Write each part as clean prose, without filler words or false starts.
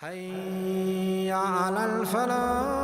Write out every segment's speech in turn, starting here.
حي على الفلاح.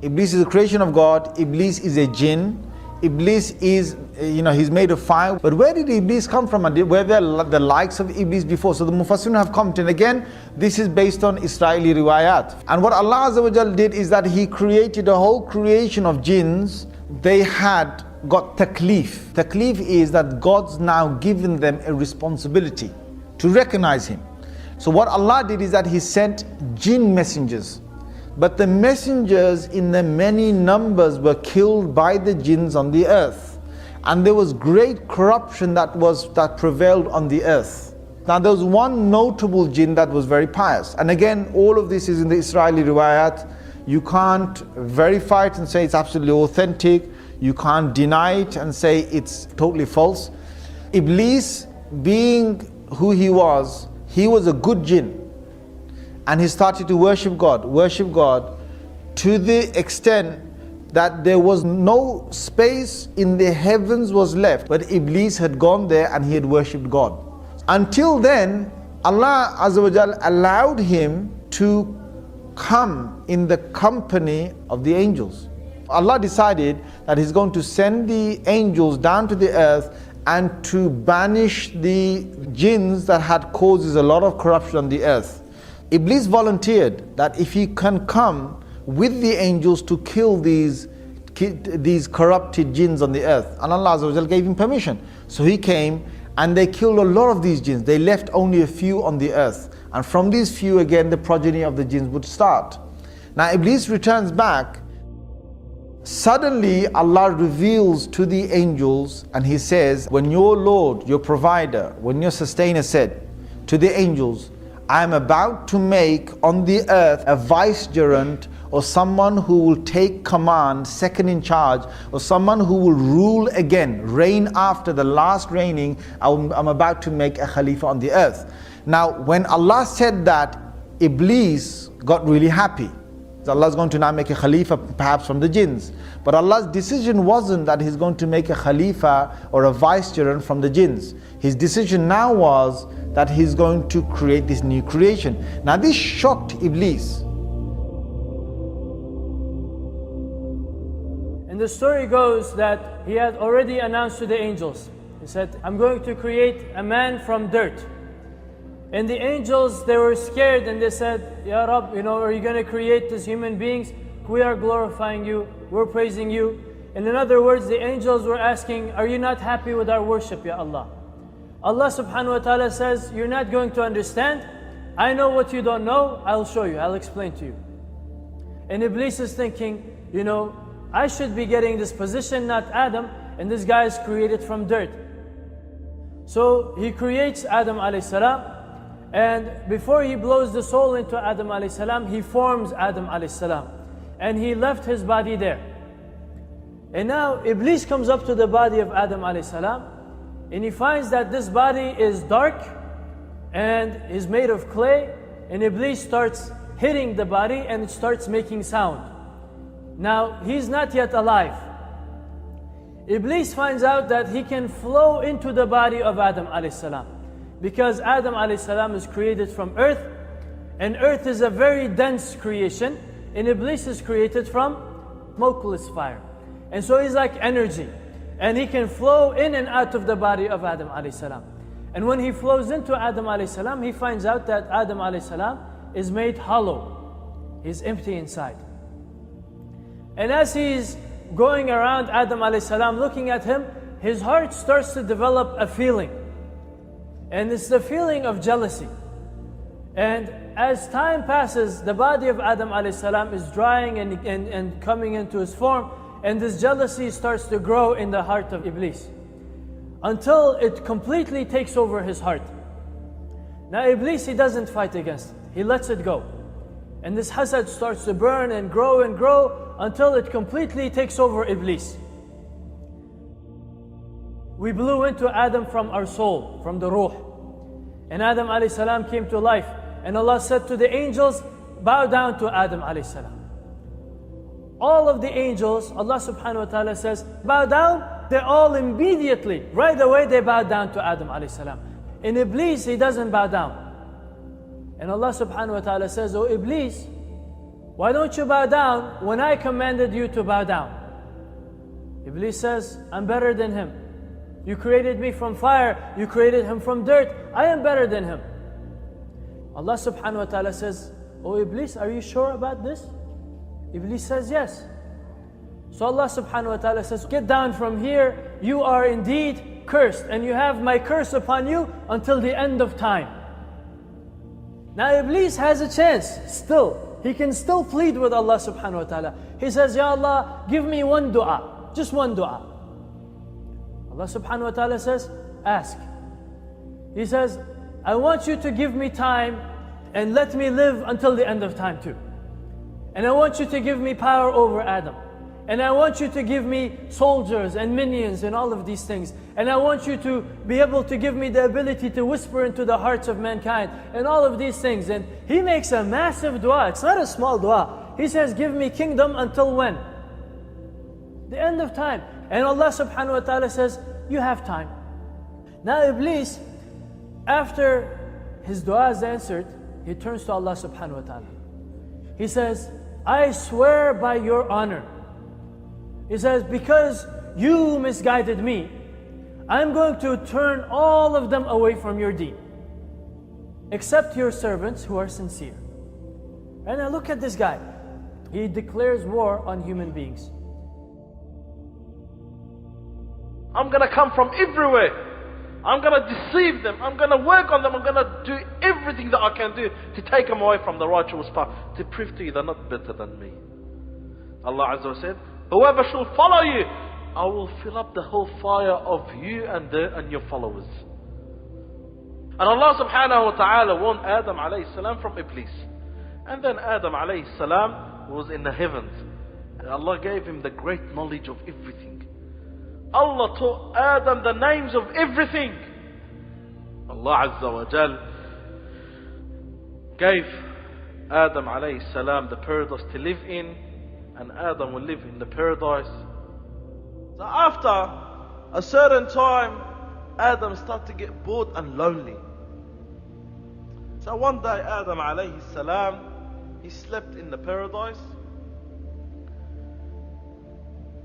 Iblis is a creation of God. Iblis is a jinn. Iblis is, he's made of fire. But where did Iblis come from? And were there the likes of Iblis before? So the Mufassirun have commented. Again, this is based on Israeli riwayat. And what Allah Azza wa Jal did is that He created a whole creation of jinns. They had got taklif. Taklif is that God's now given them a responsibility to recognize Him. So what Allah did is that He sent jinn messengers. But the messengers in the many numbers were killed by the jinns on the earth. And there was great corruption that prevailed on the earth. Now there was one notable jinn that was very pious. And again, all of this is in the Israeli riwayat. You can't verify it and say it's absolutely authentic. You can't deny it and say it's totally false. Iblis, being who he was a good jinn. And he started to worship God to the extent that there was no space in the heavens was left, but Iblis had gone there and he had worshipped God. Until then, Allah Azza wa Jal allowed him to come in the company of the angels. Allah decided that He's going to send the angels down to the earth and to banish the jinns that had causes a lot of corruption on the earth. Iblis volunteered that if he can come with the angels to kill these corrupted jinns on the earth, and Allah Azza wa Jal gave him permission. So he came and they killed a lot of these jinns. They left only a few on the earth. And from these few again the progeny of the jinns would start. Now Iblis returns back. Suddenly Allah reveals to the angels and He says, when your Lord, your provider, when your sustainer said to the angels, I am about to make on the earth a vicegerent, or someone who will take command, second in charge, or someone who will rule again, reign after the last reigning. I'm about to make a Khalifa on the earth. Now when Allah said that, Iblis got really happy. Allah is going to now make a Khalifa perhaps from the jinns. But Allah's decision wasn't that He's going to make a Khalifa or a vicegerent from the jinns. His decision now was that He's going to create this new creation. Now this shocked Iblis. And the story goes that he had already announced to the angels. He said, I'm going to create a man from dirt. And the angels, they were scared and they said, Ya Rab, are you going to create these human beings? We are glorifying you, we're praising you. And in other words, the angels were asking, are you not happy with our worship, Ya Allah? Allah subhanahu wa ta'ala says, you're not going to understand. I know what you don't know, I'll show you, I'll explain to you. And Iblis is thinking, I should be getting this position, not Adam, and this guy is created from dirt. So he creates Adam alayhi salam. And before he blows the soul into Adam alayhi salam, he forms Adam alayhi salam. And he left his body there. And now Iblis comes up to the body of Adam alayhi salam, and he finds that this body is dark and is made of clay. And Iblis starts hitting the body and it starts making sound. Now he's not yet alive. Iblis finds out that he can flow into the body of Adam alayhi salam. Because Adam alayhi salam is created from earth, and earth is a very dense creation, and Iblis is created from smokeless fire. And so he's like energy, and he can flow in and out of the body of Adam alayhi salam. And when he flows into Adam alayhi salam, he finds out that Adam alayhi salam is made hollow. He's empty inside. And as he's going around Adam alayhi salam, looking at him, his heart starts to develop a feeling. And it's the feeling of jealousy. And as time passes, the body of Adam alayhi salam is drying and coming into his form, and this jealousy starts to grow in the heart of Iblis until it completely takes over his heart. Now Iblis, he doesn't fight against it. He lets it go. And this hasad starts to burn and grow until it completely takes over Iblis. We blew into Adam from our soul, from the ruh. And Adam alayhi salam came to life. And Allah said to the angels, bow down to Adam alayhi salam. All of the angels, Allah subhanahu wa ta'ala says, bow down. They all immediately, right away, they bow down to Adam alayhi salam. In Iblis, he doesn't bow down. And Allah subhanahu wa ta'ala says, "Oh Iblis, why don't you bow down when I commanded you to bow down?" Iblis says, "I'm better than him. You created me from fire, you created him from dirt. I am better than him." Allah subhanahu wa ta'ala says, "Oh Iblis, are you sure about this?" Iblis says, "Yes." So Allah subhanahu wa ta'ala says, "Get down from here. You are indeed cursed, and you have my curse upon you until the end of time." Now Iblis has a chance still. He can still plead with Allah subhanahu wa ta'ala. He says, "Ya Allah, give me one dua, just one dua." Allah subhanahu wa ta'ala says, "Ask." He says, "I want you to give me time and let me live until the end of time too. And I want you to give me power over Adam. And I want you to give me soldiers and minions and all of these things. And I want you to be able to give me the ability to whisper into the hearts of mankind and all of these things." And he makes a massive dua. It's not a small dua. He says, "Give me kingdom until when? The end of time." And Allah subhanahu wa ta'ala says, "You have time." Now Iblis, after his dua is answered, he turns to Allah subhanahu wa ta'ala. He says, "I swear by your honor." He says, "Because you misguided me, I'm going to turn all of them away from your deen, except your servants who are sincere." And now look at this guy. He declares war on human beings. I'm going to come from everywhere. I'm going to deceive them. I'm going to work on them. I'm going to do everything that I can do to take them away from the righteous path, to prove to you they're not better than me. Allah Azza wa said, "Whoever shall follow you, I will fill up the whole fire of you and your followers." And Allah subhanahu wa ta'ala warned Adam alayhi salam from Iblis. And then Adam alayhi salam was in the heavens. And Allah gave him the great knowledge of everything. Allah taught Adam the names of everything. Allah Azza wa Jal gave Adam alayhi salam the paradise to live in, and Adam will live in the paradise. So after a certain time, Adam started to get bored and lonely. So one day Adam alayhi salam, he slept in the paradise.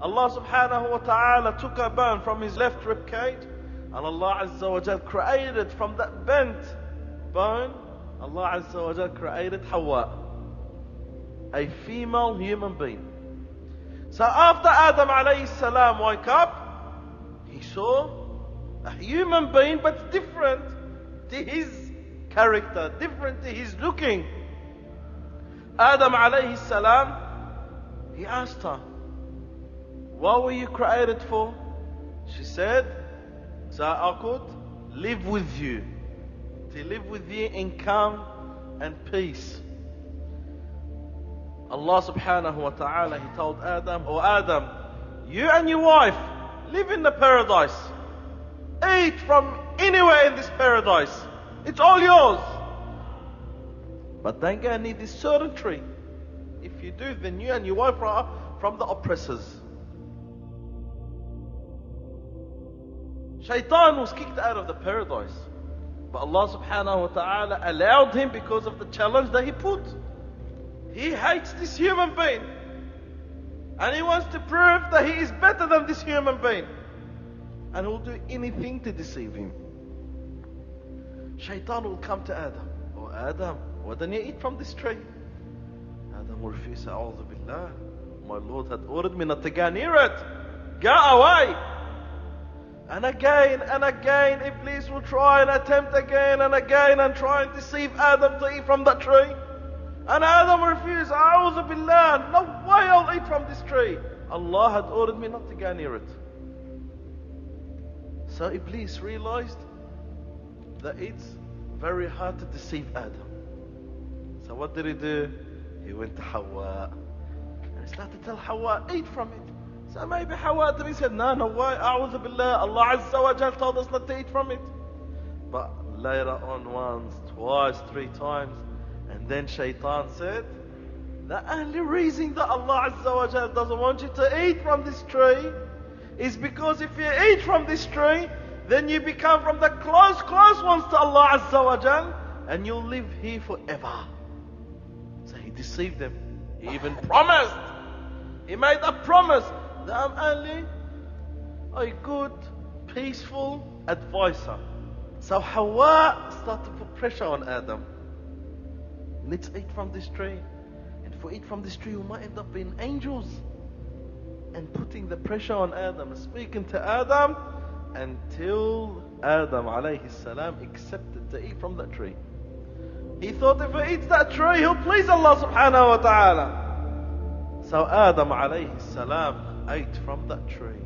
Allah subhanahu wa ta'ala took a bone from his left ribcage, and Allah Azza wa Jal created from that bent bone, Allah Azza wa Jal created Hawa, a female human being. So after Adam alayhi salam woke up, he saw a human being, but different to his character, different to his looking. Adam alayhi salam, he asked her, "What were you created for?" She said, "So I could live with you, to live with you in calm and peace." Allah subhanahu wa ta'ala, he told Adam, "Oh Adam, you and your wife live in the paradise. Eat from anywhere in this paradise. It's all yours. But don't go near this certain tree. If you do, then you and your wife are from the oppressors." Shaitan was kicked out of the paradise, but Allah subhanahu wa ta'ala allowed him because of the challenge that he put. He hates this human being, and he wants to prove that he is better than this human being, and he will do anything to deceive him. Shaitan will come to Adam, "Oh Adam, why don't you eat from this tree?" Adam will refuse. "A'udhu billah, my Lord had ordered me not to go near it. Go away." And again, Iblis will try and attempt again and again and try and deceive Adam to eat from that tree. And Adam refused. "A'udhu billah, no way I'll eat from this tree. Allah had ordered me not to go near it." So Iblis realized that it's very hard to deceive Adam. So what did he do? He went to Hawa and he started to tell Hawa, "Eat from it." So maybe Hawa he said, "No way, A'udhu billah, Allah Azza wa Jal told us not to eat from it." But later on, once, twice, 3 times, and then Shaitan said, The only reason that Allah Azza wa Jal doesn't want you to eat from this tree is because if you eat from this tree, then you become from the close ones to Allah Azza wa Jal, and you'll live here forever. So he deceived them. He even promised. He made a promise that I'm only a good, peaceful advisor. So Hawa started to put pressure on Adam. Let's eat from this tree. And if we eat from this tree, we might end up being angels. And putting the pressure on Adam, speaking to Adam, until Adam alayhi salam accepted to eat from that tree. He thought if he eats that tree, he'll please Allah subhanahu wa ta'ala. So Adam alayhi salam ate from that tree.